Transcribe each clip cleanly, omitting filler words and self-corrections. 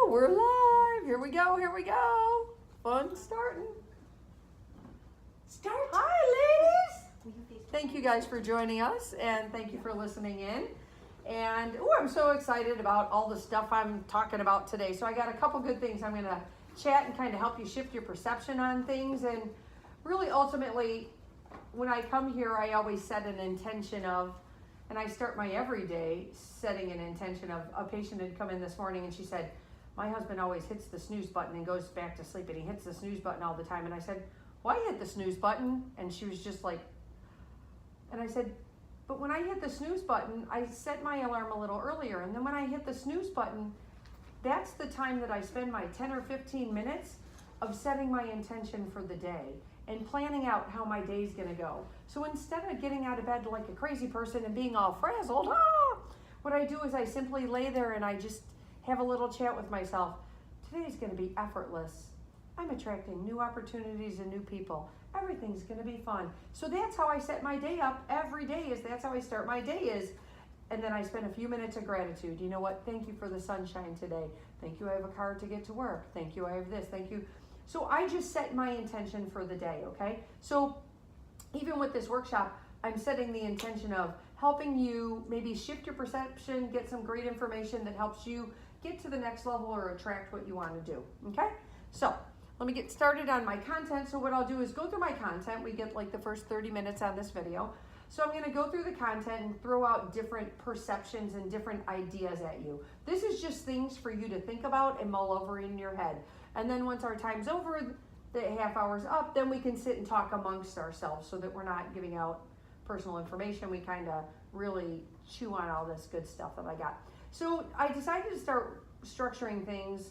We're live. Here we go. Here we go. Fun starting. Start. Hi, ladies. Thank you guys for joining us, and thank you for listening in. And I'm so excited about all the stuff I'm talking about today. So I got a couple good things I'm going to chat and kind of help you shift your perception on things. And really, ultimately, when I come here, I always set an intention of, and I start my everyday setting an intention of. A patient had come in this morning and she said, my husband always hits the snooze button and goes back to sleep, and he hits the snooze button all the time. And I said, why hit the snooze button? And she was just like, and I said, but when I hit the snooze button, I set my alarm a little earlier. And then when I hit the snooze button, that's the time that I spend my 10 or 15 minutes of setting my intention for the day and planning out how my day's gonna go. So instead of getting out of bed like a crazy person and being all frazzled, what I do is I simply lay there and I just have a little chat with myself. Today's gonna be effortless. I'm attracting new opportunities and new people. Everything's gonna be fun. So that's how I set my day up every day. That's how I start my day and then I spend a few minutes of gratitude. You know what? Thank you for the sunshine today. Thank you, I have a car to get to work. Thank you, I have this. Thank you. So I just set my intention for the day, okay? So even with this workshop, I'm setting the intention of helping you maybe shift your perception, get some great information that helps you get to the next level or attract what you want to do, okay? So let me get started on my content. So what I'll do is go through my content. We get like the first 30 minutes on this video. So I'm gonna go through the content and throw out different perceptions and different ideas at you. This is just things for you to think about and mull over in your head. And then once our time's over, the half hour's up, then we can sit and talk amongst ourselves so that we're not giving out personal information. We kind of really chew on all this good stuff that I got. So I decided to start structuring things.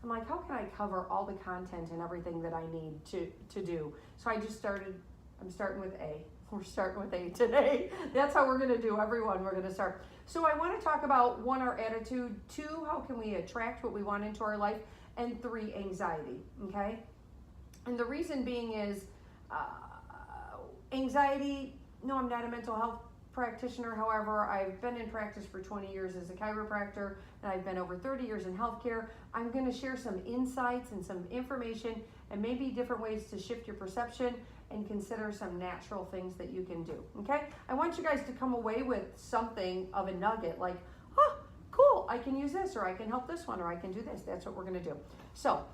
I'm like, how can I cover all the content and everything that I need to do? So I just started, I'm starting with A. We're starting with A today. That's how we're gonna do everyone. We're gonna start. So I wanna talk about 1, our attitude, 2, how can we attract what we want into our life, and 3, anxiety, okay? And the reason being is anxiety, no, I'm not a mental health practitioner. However, I've been in practice for 20 years as a chiropractor, and I've been over 30 years in healthcare. I'm going to share some insights and some information and maybe different ways to shift your perception and consider some natural things that you can do, okay? I want you guys to come away with something of a nugget like, oh, cool, I can use this, or I can help this one, or I can do this. That's what we're going to do. So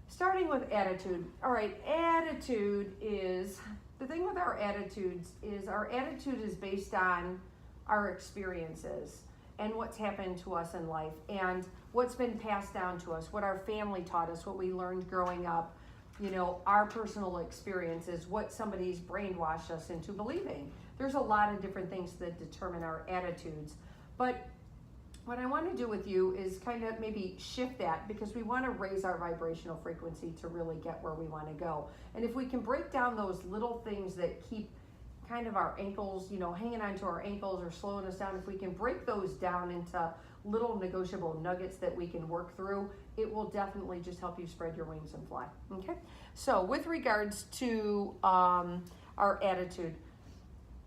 starting with attitude. All right, attitude is, the thing with our attitudes is our attitude is based on our experiences and what's happened to us in life and what's been passed down to us, what our family taught us, what we learned growing up, you know, our personal experiences, what somebody's brainwashed us into believing. There's a lot of different things that determine our attitudes. But what I want to do with you is kind of maybe shift that, because we want to raise our vibrational frequency to really get where we want to go. And if we can break down those little things that keep kind of our ankles, you know, hanging onto our ankles or slowing us down, if we can break those down into little negotiable nuggets that we can work through, it will definitely just help you spread your wings and fly, okay? So with regards to our attitude,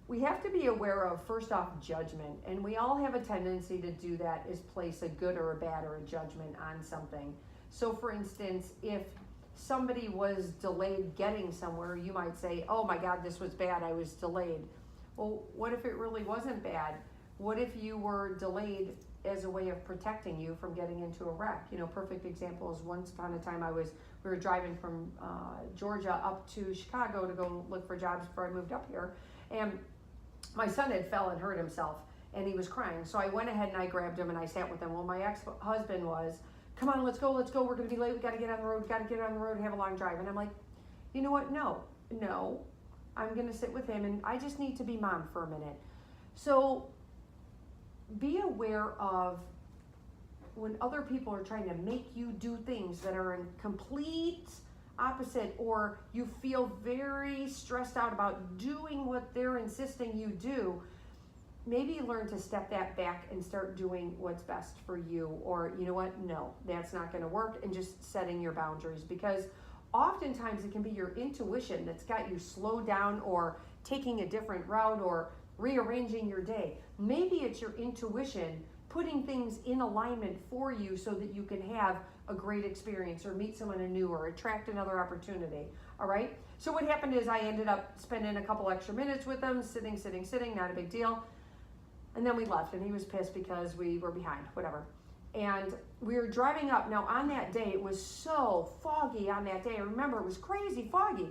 we have to be aware of, first off, judgment. And we all have a tendency to do that, is place a good or a bad or a judgment on something. So for instance, if somebody was delayed getting somewhere, you might say, oh my God, this was bad, I was delayed. Well, what if it really wasn't bad? What if you were delayed as a way of protecting you from getting into a wreck? You know, perfect example is once upon a time we were driving from Georgia up to Chicago to go look for jobs before I moved up here. And my son had fell and hurt himself, and he was crying. So I went ahead and I grabbed him and I sat with him. Well, my ex-husband was, come on, let's go. We're going to be late. We got to get on the road. And have a long drive. And I'm like, you know what? No, I'm going to sit with him, and I just need to be mom for a minute. So be aware of when other people are trying to make you do things that are in complete opposite, or you feel very stressed out about doing what they're insisting you do. Maybe learn to step that back and start doing what's best for you. Or, you know what, no, that's not going to work, and just setting your boundaries, because oftentimes it can be your intuition that's got you slowed down or taking a different route or rearranging your day. Maybe it's your intuition putting things in alignment for you so that you can have a great experience or meet someone new or attract another opportunity. All right. So what happened is I ended up spending a couple extra minutes with him, sitting, not a big deal. And then we left, and he was pissed because we were behind, whatever. And we were driving up. Now on that day, it was so foggy on that day. I remember it was crazy foggy.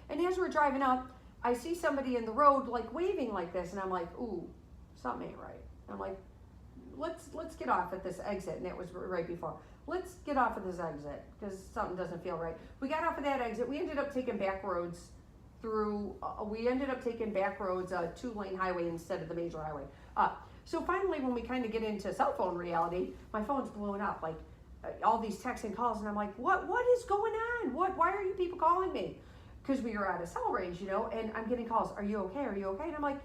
And as we're driving up, I see somebody in the road like waving like this, and I'm like, ooh, something ain't right. I'm like, let's get off at this exit, and it was right before. Let's get off at this exit because something doesn't feel right. We got off of that exit. We ended up taking back roads through. We ended up taking back roads, a 2-lane highway instead of the major highway. So finally, when we kind of get into cell phone reality, my phone's blowing up, like all these texts and calls, and I'm like, what is going on? Why are you people calling me? Because we were out of cell range, and I'm getting calls. Are you okay? Are you okay? And I'm like,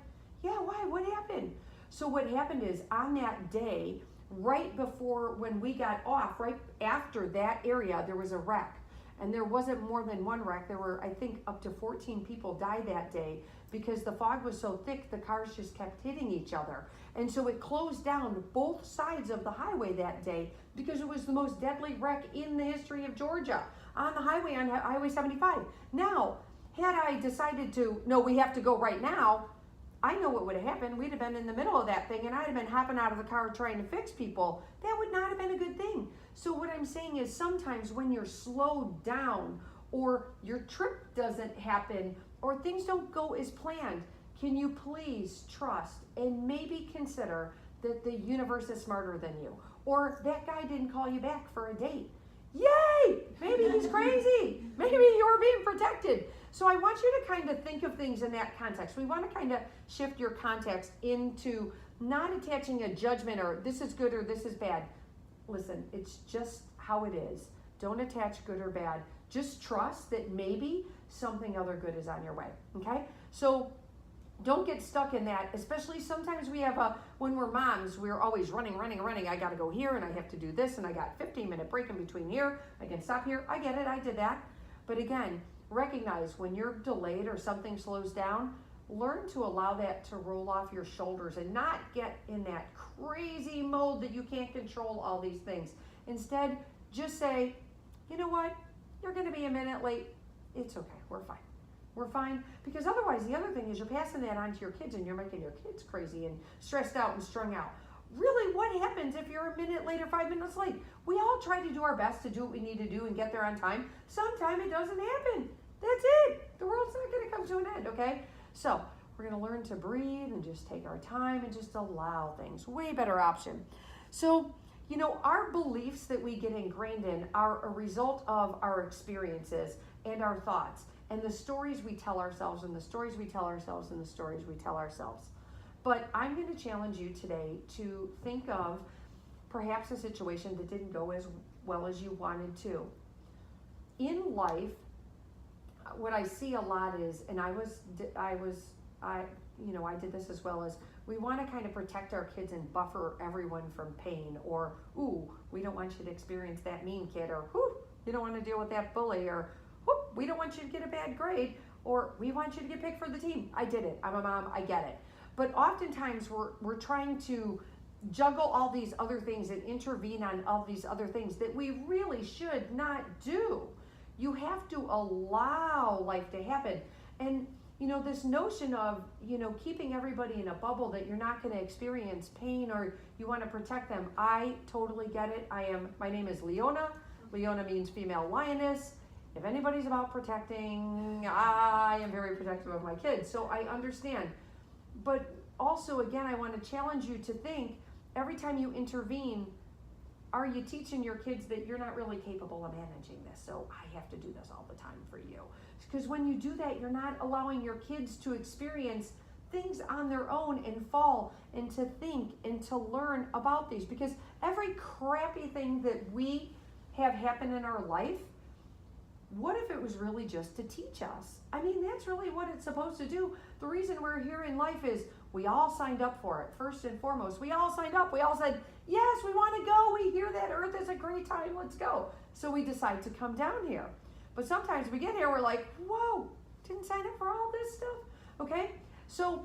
yeah, why? What happened? So what happened is on that day, right before when we got off, right after that area, there was a wreck. And there wasn't more than one wreck. There were, I think, up to 14 people died that day because the fog was so thick, the cars just kept hitting each other. And so it closed down both sides of the highway that day because it was the most deadly wreck in the history of Georgia on the highway, on Highway 75. Now, had I decided to, no, we have to go right now, I know what would have happened. We'd have been in the middle of that thing, and I'd have been hopping out of the car trying to fix people. That would not have been a good thing. So what I'm saying is sometimes when you're slowed down or your trip doesn't happen or things don't go as planned, can you please trust and maybe consider that the universe is smarter than you? Or that guy didn't call you back for a date. Yay! Maybe he's crazy. Maybe you're being protected. So I want you to kind of think of things in that context. We want to kind of shift your context into not attaching a judgment or this is good or this is bad. Listen, it's just how it is. Don't attach good or bad. Just trust that maybe something other good is on your way, okay? So don't get stuck in that, especially sometimes we have when we're moms, we're always running. I got to go here and I have to do this and I got 15-minute break in between here. I can stop here. I get it. I did that. But again, recognize when you're delayed or something slows down, learn to allow that to roll off your shoulders and not get in that crazy mode that you can't control all these things. Instead, just say, you know what? You're going to be a minute late. It's okay. We're fine. We're fine. Because otherwise, the other thing is you're passing that on to your kids and you're making your kids crazy and stressed out and strung out. Really, what happens if you're a minute late or 5 minutes late? We all try to do our best to do what we need to do and get there on time. Sometimes it doesn't happen. That's it. The world's not going to come to an end, okay? So we're going to learn to breathe and just take our time and just allow things. Way better option. So, our beliefs that we get ingrained in are a result of our experiences and our thoughts and the stories we tell ourselves and the stories we tell ourselves and the stories we tell ourselves. But I'm going to challenge you today to think of perhaps a situation that didn't go as well as you wanted to. In life, what I see a lot is, and I did this as well, as we want to kind of protect our kids and buffer everyone from pain, or, ooh, we don't want you to experience that mean kid, or, whoo, you don't want to deal with that bully, or, whoo, we don't want you to get a bad grade, or we want you to get picked for the team. I did it. I'm a mom. I get it. But oftentimes we're trying to juggle all these other things and intervene on all these other things that we really should not do. You have to allow life to happen. And, this notion of, keeping everybody in a bubble that you're not going to experience pain or you want to protect them, I totally get it. My name is Leona. Leona means female lioness. If anybody's about protecting, I am very protective of my kids. So I understand. But also, again, I want to challenge you to think, every time you intervene, are you teaching your kids that you're not really capable of managing this? So I have to do this all the time for you. Because when you do that, you're not allowing your kids to experience things on their own and fall and to think and to learn about these. Because every crappy thing that we have happen in our life, what if it was really just to teach us? I mean, that's really what it's supposed to do. The reason we're here in life is we all signed up for it. First and foremost, we all signed up. We all said, yes, we want to go. We hear that Earth is a great time. Let's go. So we decide to come down here. But sometimes we get here, we're like, whoa, didn't sign up for all this stuff. Okay? So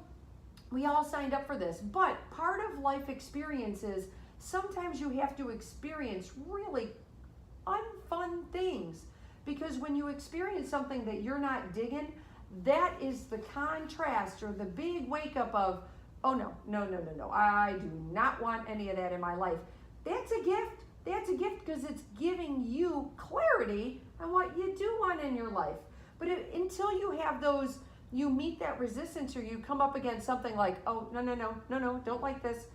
We all signed up for this, but part of life experiences, sometimes you have to experience really unfun things, because when you experience something that you're not digging, that is the contrast or the big wake up of, oh no, I do not want any of that in my life. That's a gift. That's a gift because it's giving you clarity on what you do want in your life. But until you have those, you meet that resistance, or you come up against something like, oh, no, don't like this.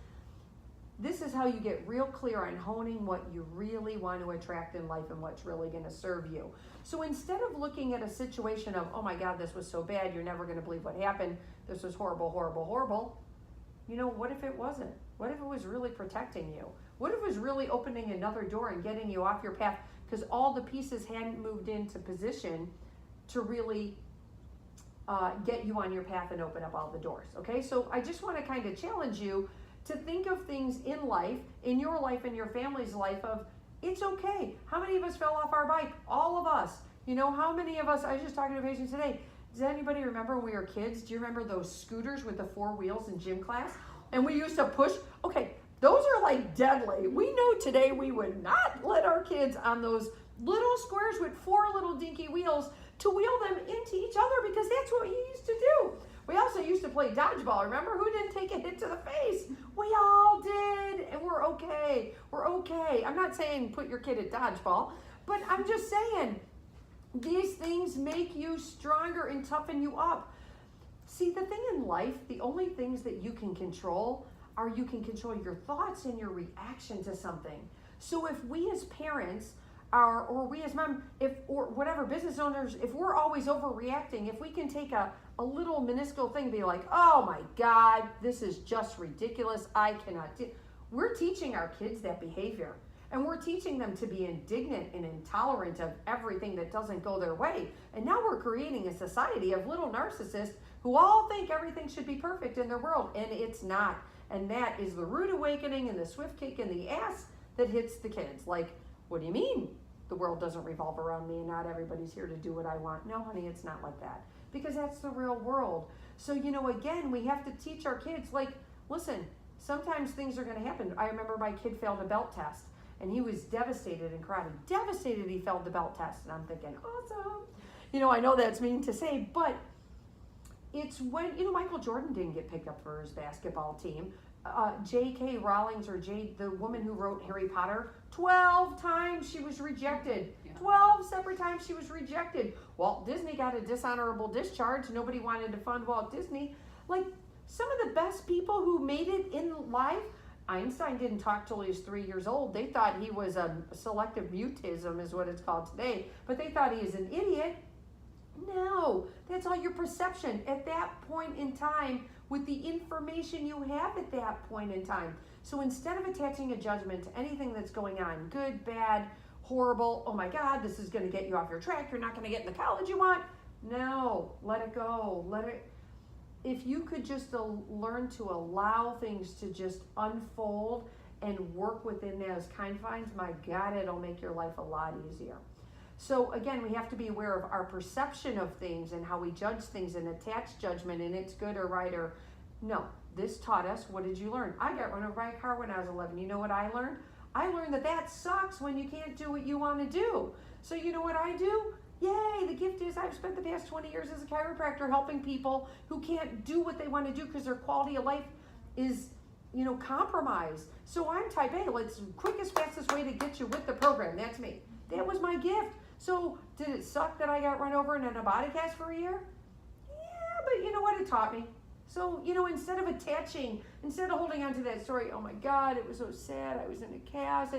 This is how you get real clear on honing what you really want to attract in life and what's really going to serve you. So instead of looking at a situation of, oh my God, this was so bad, you're never going to believe what happened, this was horrible, what if it wasn't? What if it was really protecting you? What if it was really opening another door and getting you off your path because all the pieces hadn't moved into position to really get you on your path and open up all the doors, okay? So I just want to kind of challenge you to think of things in life, in your life, in your family's life of, it's okay. How many of us fell off our bike? All of us. How many of us, I was just talking to a patient today, does anybody remember when we were kids? Do you remember those scooters with the 4 wheels in gym class? And we used to push, okay, those are like deadly. We know today we would not let our kids on those little squares with 4 little dinky wheels to wheel them into each other, because that's what you used to do. We also used to play dodgeball. Remember, who didn't take a hit to the face? We all did, and we're okay. We're okay. I'm not saying put your kid at dodgeball, but I'm just saying these things make you stronger and toughen you up. See, the thing in life, the only things that you can control are you can control your thoughts and your reaction to something. So if we as parents are, or we as mom, or whatever, business owners, if we're always overreacting, if we can take a little minuscule thing and be like, oh my God, this is just ridiculous, I cannot do. We're teaching our kids that behavior. And we're teaching them to be indignant and intolerant of everything that doesn't go their way. And now we're creating a society of little narcissists who all think everything should be perfect in their world, and it's not. And that is the rude awakening and the swift kick in the ass that hits the kids. Like, what do you mean the world doesn't revolve around me and not everybody's here to do what I want? No, honey, it's not like that. Because that's the real world. So, again, we have to teach our kids, like, listen, sometimes things are going to happen. I remember my kid failed a belt test, and he was devastated in karate. Devastated he failed the belt test. And I'm thinking, awesome. I know that's mean to say, but it's when, Michael Jordan didn't get picked up for his basketball team. J.K. Rowling, or the woman who wrote Harry Potter, 12 times she was rejected. Yeah. 12 separate times she was rejected. Walt Disney got a dishonorable discharge. Nobody wanted to fund Walt Disney. Like, some of the best people who made it in life, Einstein didn't talk till he was 3 years old. They thought he was a selective mutism is what it's called today. But they thought he was an idiot. No, that's all your perception at that point in time with the information you have at that point in time. So instead of attaching a judgment to anything that's going on, good, bad, horrible, oh my God, this is going to get you off your track, you're not going to get in the college you want. No, let it go. If you could just learn to allow things to just unfold and work within those confines, my God, it'll make your life a lot easier. So again, we have to be aware of our perception of things and how we judge things and attach judgment and it's good or right or no. This taught us, what did you learn? I got run over by a car when I was 11. You know what I learned? I learned that sucks when you can't do what you want to do. So you know what I do? Yay, the gift is I've spent the past 20 years as a chiropractor helping people who can't do what they want to do because their quality of life is, compromised. So I'm type A. Let's quickest, fastest way to get you with the program. That's me. That was my gift. So did it suck that I got run over and in a body cast for a year? Yeah, but you know what? It taught me. So, instead of holding on to that story, oh my God, it was so sad, I was in a cast,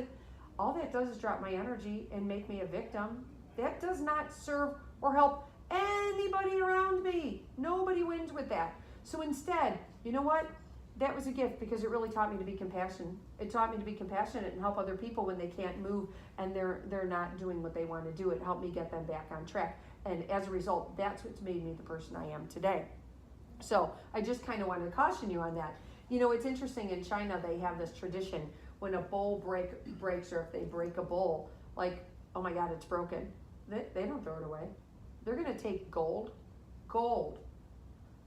all that does is drop my energy and make me a victim. That does not serve or help anybody around me. Nobody wins with that. So instead, you know what? That was a gift because it really taught me to be compassionate. It taught me to be compassionate and help other people when they can't move and they're not doing what they want to do. It helped me get them back on track. And as a result, that's what's made me the person I am today. So I just kind of wanted to caution you on that. It's interesting, in China, they have this tradition when a bowl breaks or if they break a bowl, like, oh my God, it's broken. They don't throw it away. They're going to take gold,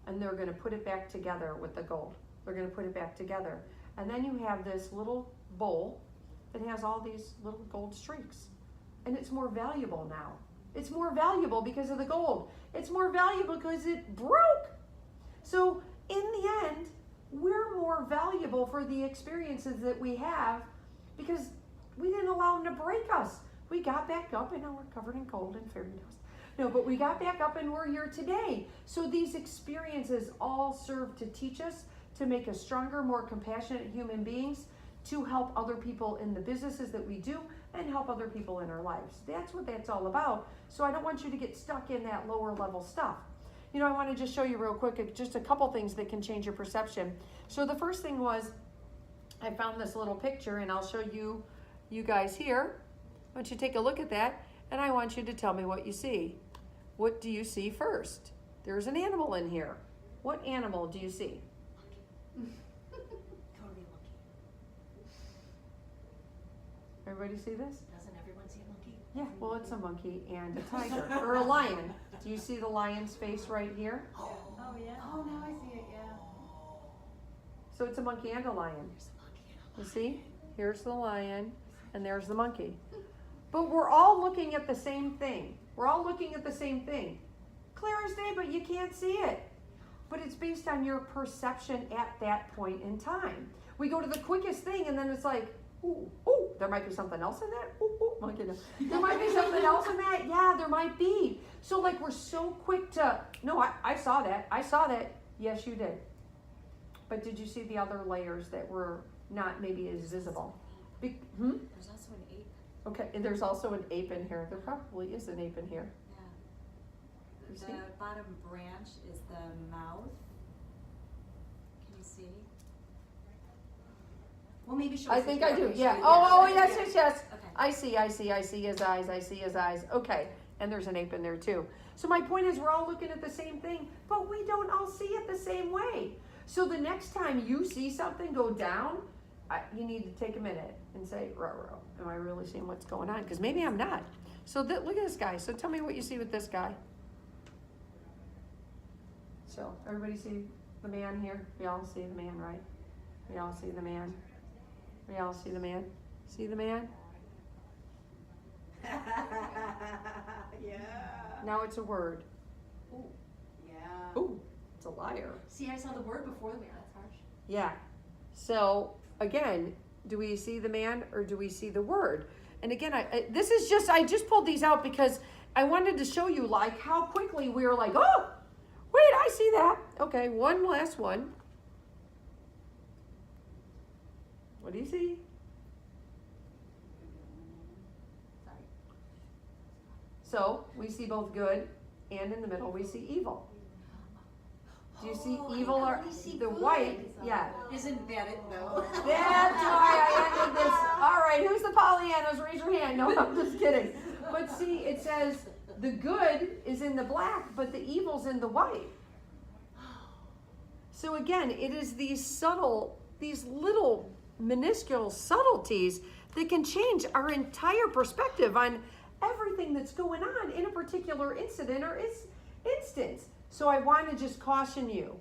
and they're going to put it back together with the gold. They're going to put it back together. And then you have this little bowl that has all these little gold streaks. And it's more valuable now. It's more valuable because of the gold. It's more valuable because it broke. So in the end, we're more valuable for the experiences that we have because we didn't allow them to break us. We got back up and now we're covered in gold and fairy dust. No, but we got back up and we're here today. So these experiences all serve to teach us, to make us stronger, more compassionate human beings, to help other people in the businesses that we do and help other people in our lives. That's what that's all about. So I don't want you to get stuck in that lower level stuff. You know, I want to just show you real quick just a couple things that can change your perception. So the first thing was, I found this little picture and I'll show you guys here. I want you to take a look at that and I want you to tell me what you see. What do you see first? There's an animal in here. What animal do you see? Totally monkey. Everybody see this? Doesn't everyone see a monkey? Yeah, well, it's a monkey and a tiger, or a lion. Do you see the lion's face right here? Oh yeah. Oh, now I see it. Yeah. So it's a monkey and a lion. There's a monkey and a You see? Here's the lion and there's the monkey. But we're all looking at the same thing. We're all looking at the same thing. Clear as day, but you can't see it. But it's based on your perception at that point in time. We go to the quickest thing and then it's like, ooh, there might be something else in that. Ooh, monkey. There might be something else in that. Yeah, there might be. So like we're so quick to, no, I saw that. I saw that. Yes, you did. But did you see the other layers that were not maybe as visible? There's also an ape. Okay, and there's also an ape in here. There probably is an ape in here. Yeah. You The see? bottom branch is the mouth. Can you see? Well, maybe show I us think the I do, picture. yeah. Oh, Yeah. yes. Okay. I see his eyes. Okay, and there's an ape in there too. So my point is we're all looking at the same thing, but we don't all see it the same way. So the next time you see something go down, you need to take a minute and say, ruh, am I really seeing what's going on? Because maybe I'm not. So look at this guy. So tell me what you see with this guy. So everybody see the man here? We all see the man, right? We all see the man. We all see the man. See the man? Yeah. Now it's a word. Ooh. Yeah. Ooh, it's a liar. See, I saw the word before the man. That's harsh. Yeah. So again, do we see the man or do we see the word? And again, I just pulled these out because I wanted to show you like how quickly we were like, oh, wait, I see that. Okay, one last one. What do you see? Sorry. So we see both good and in the middle we see evil. Do you see evil or the white? Yeah. Isn't that it though? That's why I ended this. All right, who's the Pollyannas? Raise your hand. No, I'm just kidding. But see, it says the good is in the black, but the evil's in the white. So again, it is these little minuscule subtleties that can change our entire perspective on everything that's going on in a particular incident or instance. So I want to just caution you,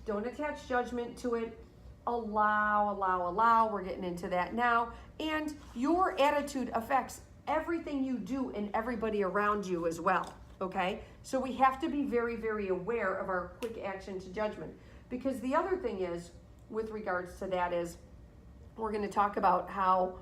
don't attach judgment to it. Allow. We're getting into that now. And your attitude affects everything you do and everybody around you as well, okay? So we have to be very, very aware of our quick action to judgment. Because the other thing is, with regards to that is, we're going to talk about how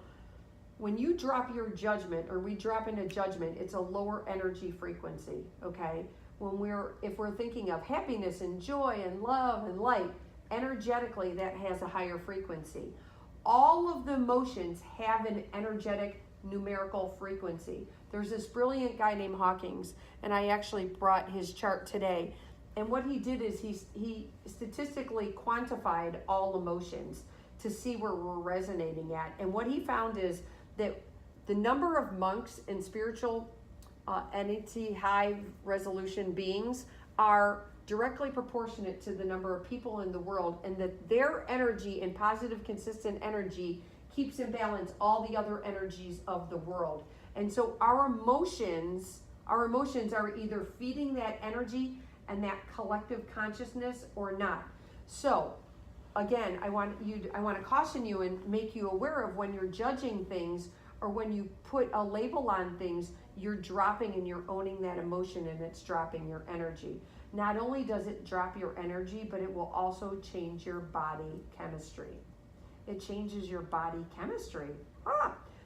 when you drop your judgment or we drop into judgment, it's a lower energy frequency, okay? If we're thinking of happiness and joy and love and light, energetically that has a higher frequency. All of the emotions have an energetic numerical frequency. There's this brilliant guy named Hawkins, and I actually brought his chart today. And what he did is he statistically quantified all emotions to see where we're resonating at. And what he found is that the number of monks and spiritual entity high resolution beings are directly proportionate to the number of people in the world, and that their energy and positive consistent energy keeps in balance all the other energies of the world. And so our emotions are either feeding that energy and that collective consciousness or not. So again, I want to caution you and make you aware of when you're judging things or when you put a label on things, you're dropping and you're owning that emotion, and it's dropping your energy. Not only does it drop your energy, but it will also change your body chemistry. It changes your body chemistry.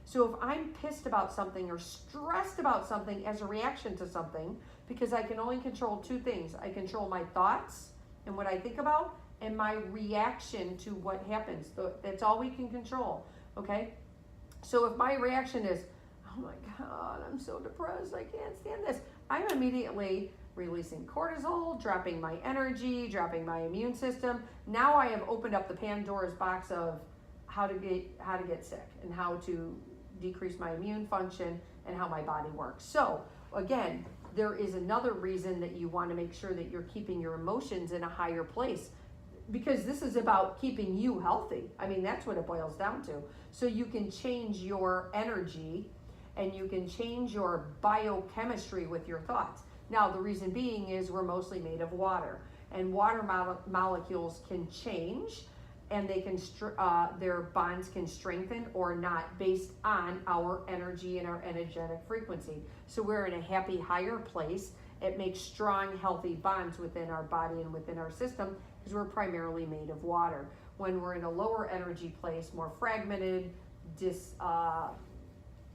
So if I'm pissed about something or stressed about something as a reaction to something, because I can only control two things. I control my thoughts and what I think about, and my reaction to what happens. That's all we can control, okay? So if my reaction is, oh my God, I'm so depressed, I can't stand this, I'm immediately releasing cortisol, dropping my energy, dropping my immune system. Now I have opened up the Pandora's box of how to get sick and how to decrease my immune function and how my body works. So again, there is another reason that you want to make sure that you're keeping your emotions in a higher place, because this is about keeping you healthy. I mean, that's what it boils down to. So you can change your energy and you can change your biochemistry with your thoughts. Now, the reason being is we're mostly made of water, and water molecules can change, and they can their bonds can strengthen or not based on our energy and our energetic frequency. So we're in a happy, higher place. It makes strong, healthy bonds within our body and within our system, because we're primarily made of water. When we're in a lower energy place, more fragmented,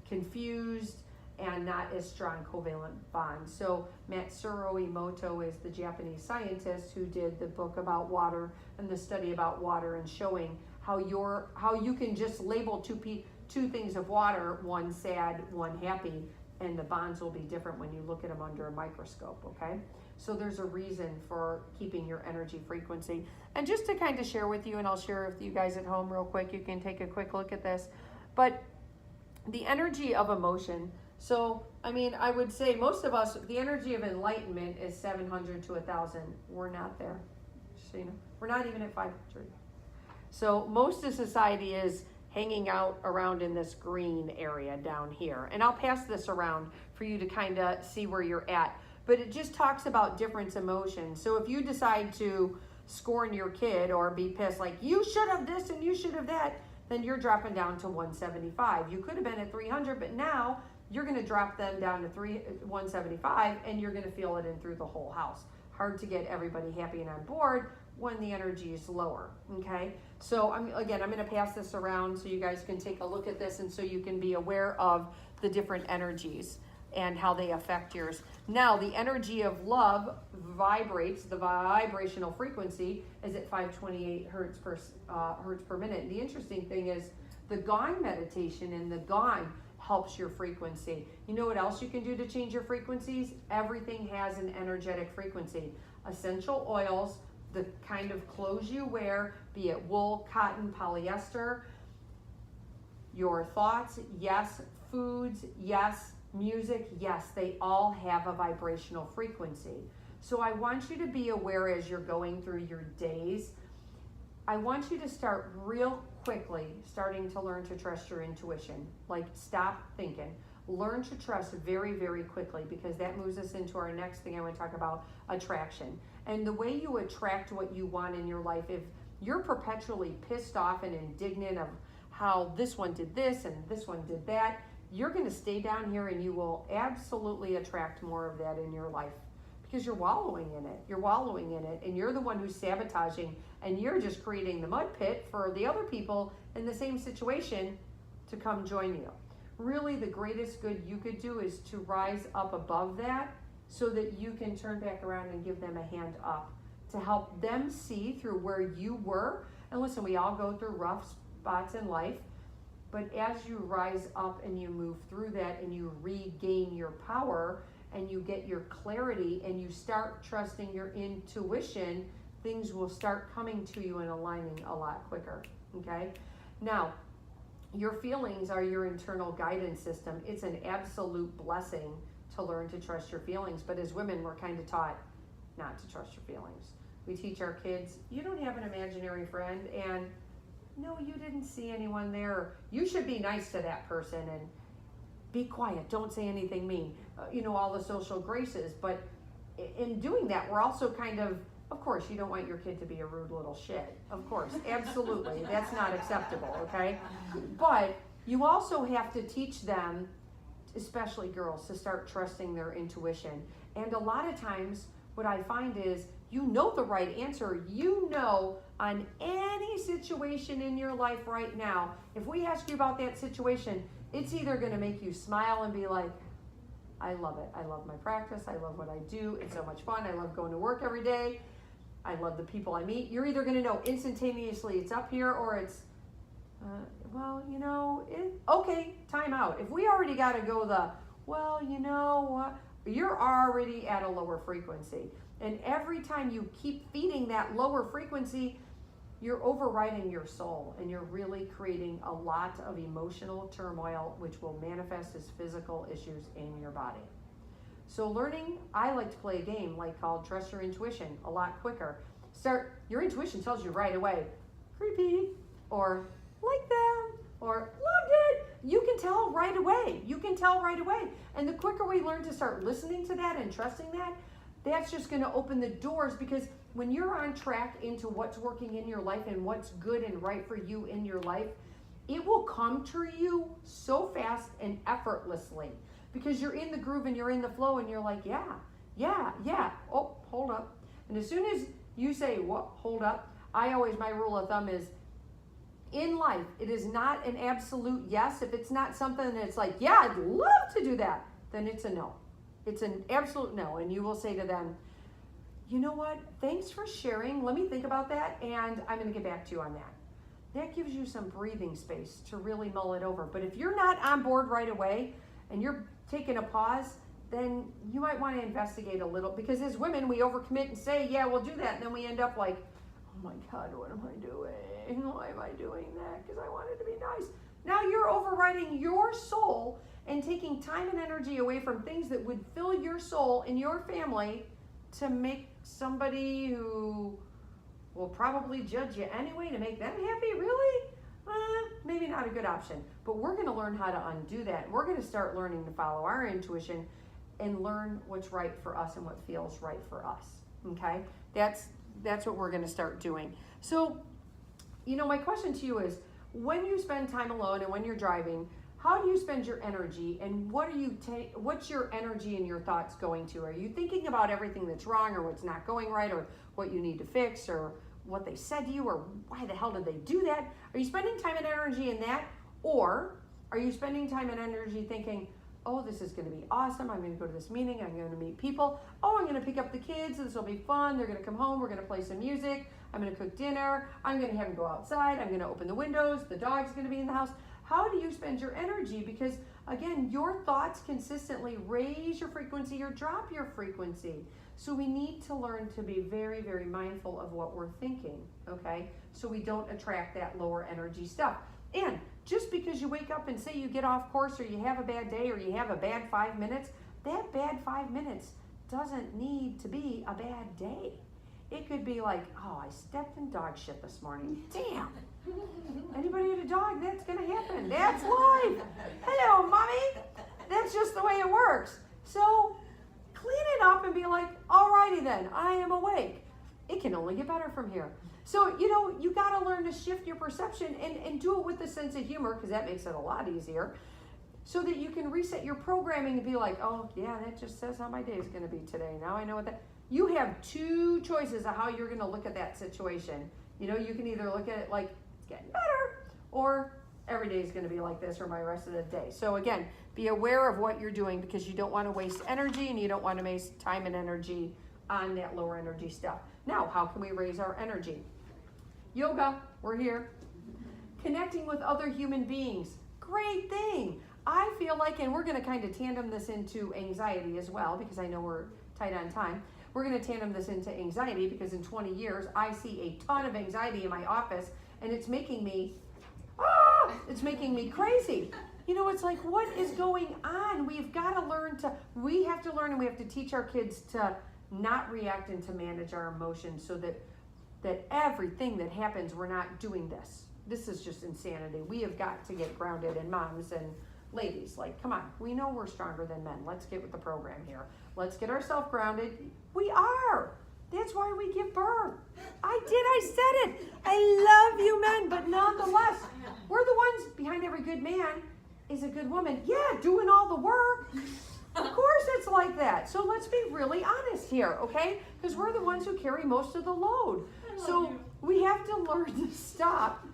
confused, and not as strong covalent bonds. So Matsuro Emoto is the Japanese scientist who did the book about water and the study about water, and showing how you can just label two things of water, one sad, one happy, and the bonds will be different when you look at them under a microscope, okay? So there's a reason for keeping your energy frequency. And just to kind of share with you, and I'll share with you guys at home real quick, you can take a quick look at this, but the energy of emotion. So, I mean, I would say most of us, the energy of enlightenment is 700 to 1,000. We're not there. So, you know, we're not even at 500. So most of society is hanging out around in this green area down here. And I'll pass this around for you to kind of see where you're at. But it just talks about different emotions. So if you decide to scorn your kid or be pissed, like you should have this and you should have that, then you're dropping down to 175. You could have been at 300, but now you're going to drop them down to 175, and you're going to feel it in through the whole house. Hard to get everybody happy and on board when the energy is lower, okay? So I'm going to pass this around so you guys can take a look at this, and so you can be aware of the different energies and how they affect yours. Now, the energy of love vibrates, the vibrational frequency is at 528 hertz per minute. And the interesting thing is the gong meditation and the gong helps your frequency. You know what else you can do to change your frequencies? Everything has an energetic frequency. Essential oils, the kind of clothes you wear, be it wool, cotton, polyester, your thoughts, yes, foods, yes, music, yes, they all have a vibrational frequency. So I want you to be aware as you're going through your days. I want you to start real quickly starting to learn to trust your intuition. Like, stop thinking. Learn to trust very, very quickly, because that moves us into our next thing I want to talk about, attraction. And the way you attract what you want in your life, if you're perpetually pissed off and indignant of how this one did this and this one did that, you're going to stay down here and you will absolutely attract more of that in your life, because you're wallowing in it. You're wallowing in it, and you're the one who's sabotaging, and you're just creating the mud pit for the other people in the same situation to come join you. Really, the greatest good you could do is to rise up above that so that you can turn back around and give them a hand up to help them see through where you were. And listen, we all go through rough spots in life, but as you rise up and you move through that and you regain your power and you get your clarity and you start trusting your intuition, things will start coming to you and aligning a lot quicker, okay? Now, your feelings are your internal guidance system. It's an absolute blessing to learn to trust your feelings, but as women, we're kind of taught not to trust your feelings. We teach our kids, you don't have an imaginary friend, and no, you didn't see anyone there. You should be nice to that person and be quiet. Don't say anything mean. All the social graces. But in doing that, we're also kind of course, you don't want your kid to be a rude little shit. Of course, absolutely. That's not acceptable, okay? But you also have to teach them, especially girls, to start trusting their intuition. And a lot of times, what I find is, you know the right answer. You know on any situation in your life right now, if we ask you about that situation, it's either going to make you smile and be like, I love it. I love my practice. I love what I do. It's so much fun. I love going to work every day. I love the people I meet. You're either going to know instantaneously it's up here, or it's, well, you know, okay, time out. If we already got to go well, you know what, you're already at a lower frequency. And every time you keep feeding that lower frequency, you're overriding your soul, and you're really creating a lot of emotional turmoil, which will manifest as physical issues in your body. So learning, I like to play a game called Trust Your Intuition a lot quicker. Your intuition tells you right away, creepy, or like them, or loved it. You can tell right away. And the quicker we learn to start listening to that and trusting that, that's just going to open the doors, because when you're on track into what's working in your life and what's good and right for you in your life, it will come to you so fast and effortlessly, because you're in the groove and you're in the flow, and you're like, yeah. Oh, hold up. And as soon as you say, what, hold up, my rule of thumb is, in life, it is not an absolute yes. If it's not something that's like, yeah, I'd love to do that, then it's a no. It's an absolute no. And you will say to them, you know what? Thanks for sharing. Let me think about that, and I'm going to get back to you on that. That gives you some breathing space to really mull it over. But if you're not on board right away and you're taking a pause, then you might want to investigate a little, because as women, we overcommit and say, yeah, we'll do that. And then we end up like, oh my God, what am I doing? Why am I doing that? Because I wanted to be nice. Now you're overriding your soul and taking time and energy away from things that would fill your soul and your family to make somebody who will probably judge you anyway, to make them happy. Really? Maybe not a good option. But we're going to learn how to undo that. We're going to start learning to follow our intuition and learn what's right for us and what feels right for us. Okay? That's what we're going to start doing. So, my question to you is, when you spend time alone and when you're driving, how do you spend your energy, and what's your energy and your thoughts going to? Are you thinking about everything that's wrong, or what's not going right, or what you need to fix, or what they said to you, or why the hell did they do that? Are you spending time and energy in that? Or are you spending time and energy thinking, oh, this is going to be awesome. I'm going to go to this meeting. I'm going to meet people. Oh, I'm going to pick up the kids. This will be fun. They're going to come home. We're going to play some music. I'm going to cook dinner. I'm going to have them go outside. I'm going to open the windows. The dog's going to be in the house. How do you spend your energy? Because again, your thoughts consistently raise your frequency or drop your frequency. So we need to learn to be very, very mindful of what we're thinking, okay? So we don't attract that lower energy stuff. And just because you wake up and say you get off course, or you have a bad day, or you have a bad 5 minutes, that bad 5 minutes doesn't need to be a bad day. It could be like, oh, I stepped in dog shit this morning. Damn. Anybody with a dog, that's going to happen. That's life. Hello, mommy. That's just the way it works. So clean it up and be like, alrighty then, I am awake. It can only get better from here. So, you got to learn to shift your perception and do it with a sense of humor, because that makes it a lot easier, so that you can reset your programming and be like, oh, yeah, that just says how my day is going to be today. Now I know what that. You have two choices of how you're going to look at that situation. You can either look at it like it's getting better, or every day is going to be like this for my rest of the day. So again, be aware of what you're doing, because you don't want to waste energy, and you don't want to waste time and energy on that lower energy stuff. Now, how can we raise our energy? Yoga, we're here. Connecting with other human beings, great thing. I feel like, and we're going to kind of tandem this into anxiety as well, because I know we're tight on time. We're going to tandem this into anxiety, because in 20 years, I see a ton of anxiety in my office, and it's making me crazy. It's like, what is going on? We have to learn, and we have to teach our kids to not react and to manage our emotions, so that everything that happens, we're not doing this. This is just insanity. We have got to get grounded, and moms and ladies, come on, we know we're stronger than men. Let's get with the program here. Let's get ourselves grounded. We are. That's why we give birth. I said it. I love you men, but nonetheless, we're the ones behind every good man is a good woman. Yeah, doing all the work. Of course it's like that. So let's be really honest here, okay? Because we're the ones who carry most of the load. So we have to learn to stop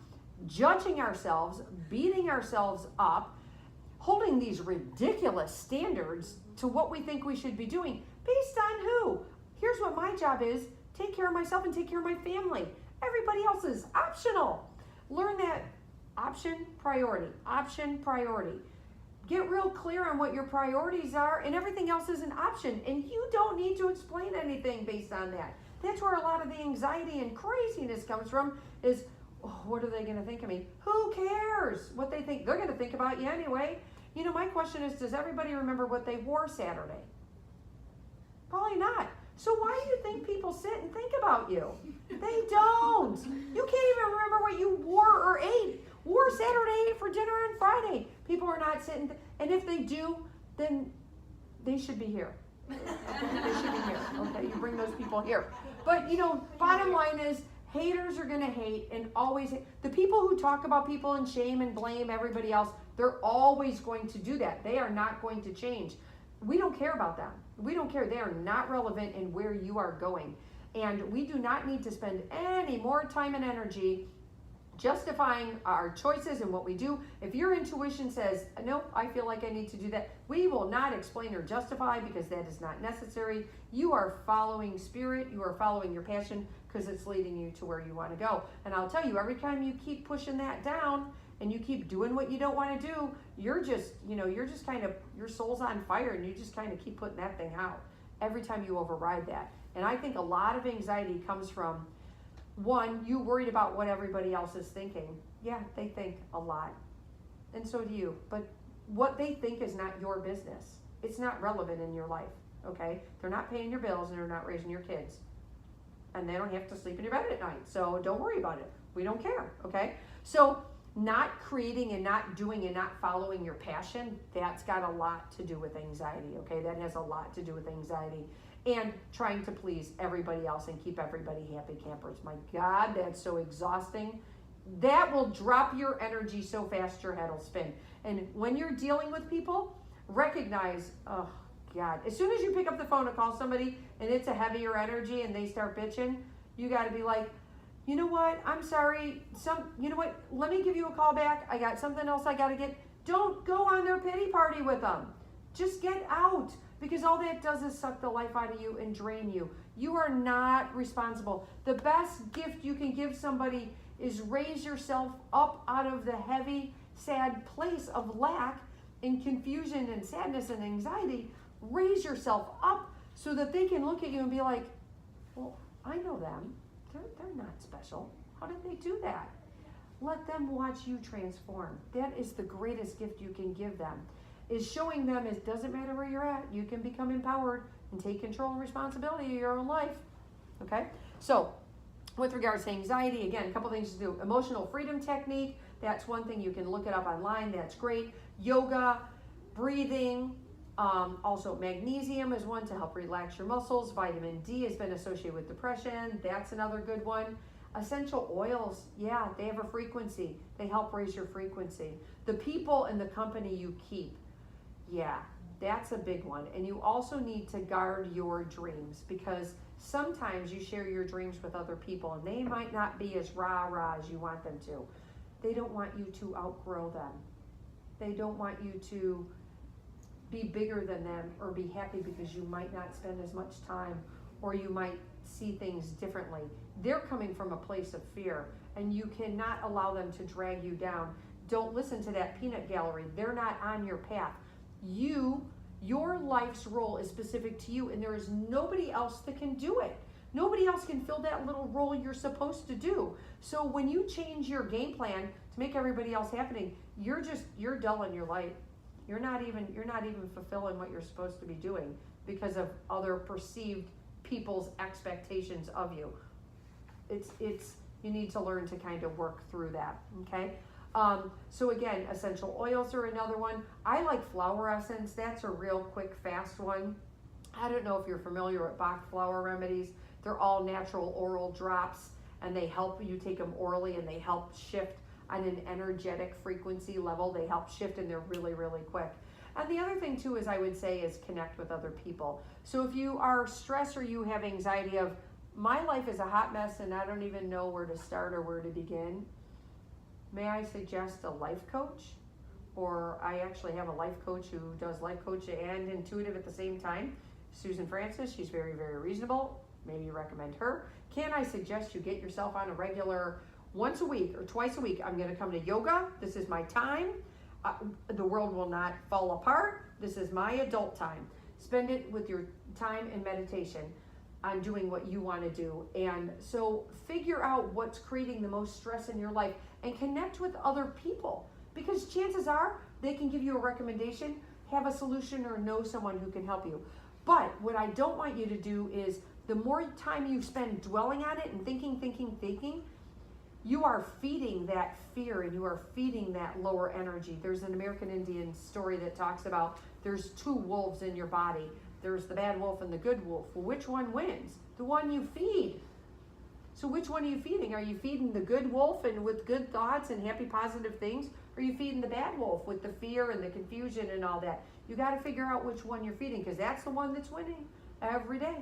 judging ourselves, beating ourselves up, holding these ridiculous standards to what we think we should be doing. Based on who? Here's what my job is. Take care of myself and take care of my family. Everybody else is optional. Learn that option, priority, option, priority. Get real clear on what your priorities are, and everything else is an option. And you don't need to explain anything based on that. That's where a lot of the anxiety and craziness comes from is, oh, what are they going to think of me? Who cares what they think? They're going to think about you anyway. You know, my question is, does everybody remember what they wore Saturday? Probably not. So why do you think people sit and think about you? They don't. You can't even remember what you wore or ate. Wore Saturday, ate for dinner on Friday. People are not sitting, and if they do, then they should be here. Okay? They should be here. Okay, you bring those people here. But, you know, bottom line is, haters are going to hate and always hate. The people who talk about people and shame and blame everybody else, they're always going to do that. They are not going to change. We don't care about them. We don't care. They are not relevant in where you are going. And we do not need to spend any more time and energy justifying our choices and what we do. If your intuition says, no, I feel like I need to do that, we will not explain or justify because that is not necessary. You are following spirit. You are following your passion because it's leading you to where you want to go. And I'll tell you, every time you keep pushing that down and you keep doing what you don't want to do, you're just kind of, your soul's on fire and you just kind of keep putting that thing out every time you override that. And I think a lot of anxiety comes from, one, you worried about what everybody else is thinking. Yeah, they think a lot. And so do you. But what they think is not your business. It's not relevant in your life, okay? They're not paying your bills and they're not raising your kids. And they don't have to sleep in your bed at night. So don't worry about it. We don't care, okay? So not creating and not doing and not following your passion, that's got a lot to do with anxiety, okay? That has a lot to do with anxiety. And trying to please everybody else and keep everybody happy campers. My God, that's so exhausting. That will drop your energy so fast your head will spin. And when you're dealing with people, recognize, oh God, as soon as you pick up the phone and call somebody and it's a heavier energy and they start bitching, you got to be like, you know what, I'm sorry, you know what, let me give you a call back. I got something else I got to get. Don't go on their pity party with them. Just get out. Because all that does is suck the life out of you and drain you. You are not responsible. The best gift you can give somebody is raise yourself up out of the heavy, sad place of lack and confusion and sadness and anxiety. Raise yourself up so that they can look at you and be like, well, I know them. They're not special. How did they do that? Let them watch you transform. That is the greatest gift you can give them. Is showing them it doesn't matter where you're at, you can become empowered and take control and responsibility of your own life. Okay? So, with regards to anxiety, again, a couple things to do. Emotional freedom technique, that's one thing. You can look it up online, that's great. Yoga, breathing, also magnesium is one to help relax your muscles. Vitamin D has been associated with depression, that's another good one. Essential oils, yeah, they have a frequency. They help raise your frequency. The people and the company you keep, yeah, that's a big one. And you also need to guard your dreams because sometimes you share your dreams with other people and they might not be as rah-rah as you want them to. They don't want you to outgrow them. They don't want you to be bigger than them or be happy because you might not spend as much time or you might see things differently. They're coming from a place of fear and you cannot allow them to drag you down. Don't listen to that peanut gallery. They're not on your path. Your life's role is specific to you and there is nobody else that can do it. Nobody else can fill that little role you're supposed to do. So when you change your game plan to make everybody else happening, you're dulling your light. You're not even fulfilling what you're supposed to be doing because of other perceived people's expectations of you. You need to learn to kind of work through that, okay? So again, essential oils are another one. I like flower essence. That's a real quick, fast one. I don't know if you're familiar with Bach flower remedies. They're all natural oral drops, and they help you take them orally, and they help shift on an energetic frequency level. They help shift, and they're really, really quick. And the other thing too is, I would say, is connect with other people. So if you are stressed or you have anxiety of, my life is a hot mess and I don't even know where to start or where to begin, may I suggest a life coach? Or I actually have a life coach who does life coach and intuitive at the same time. Susan Francis, she's very, very reasonable. Maybe you recommend her. Can I suggest you get yourself on a regular, once a week or twice a week, I'm going to come to yoga. This is my time. The world will not fall apart. This is my adult time. Spend it with your time in meditation on doing what you want to do. And so figure out what's creating the most stress in your life and connect with other people, because chances are they can give you a recommendation, have a solution, or know someone who can help you. But what I don't want you to do is, the more time you spend dwelling on it and thinking, you are feeding that fear and you are feeding that lower energy. There's an American Indian story that talks about there's two wolves in your body. There's the bad wolf and the good wolf. Well, which one wins? The one you feed. So which one are you feeding? Are you feeding the good wolf and with good thoughts and happy, positive things? Or are you feeding the bad wolf with the fear and the confusion and all that? You got to figure out which one you're feeding, because that's the one that's winning every day.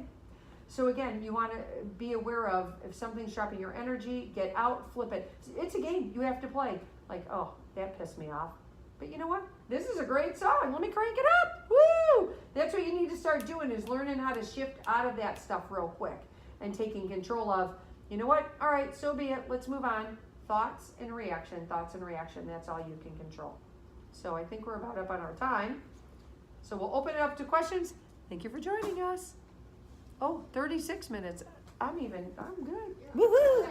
So again, you want to be aware of, if something's dropping your energy, get out, flip it. It's a game you have to play. Like, oh, that pissed me off. But you know what? This is a great song. Let me crank it up. Woo! That's what you need to start doing, is learning how to shift out of that stuff real quick and taking control of, you know what? All right, so be it. Let's move on. Thoughts and reaction. That's all you can control. So I think we're about up on our time. So we'll open it up to questions. Thank you for joining us. Oh, 36 minutes. I'm good. Yeah. Woohoo!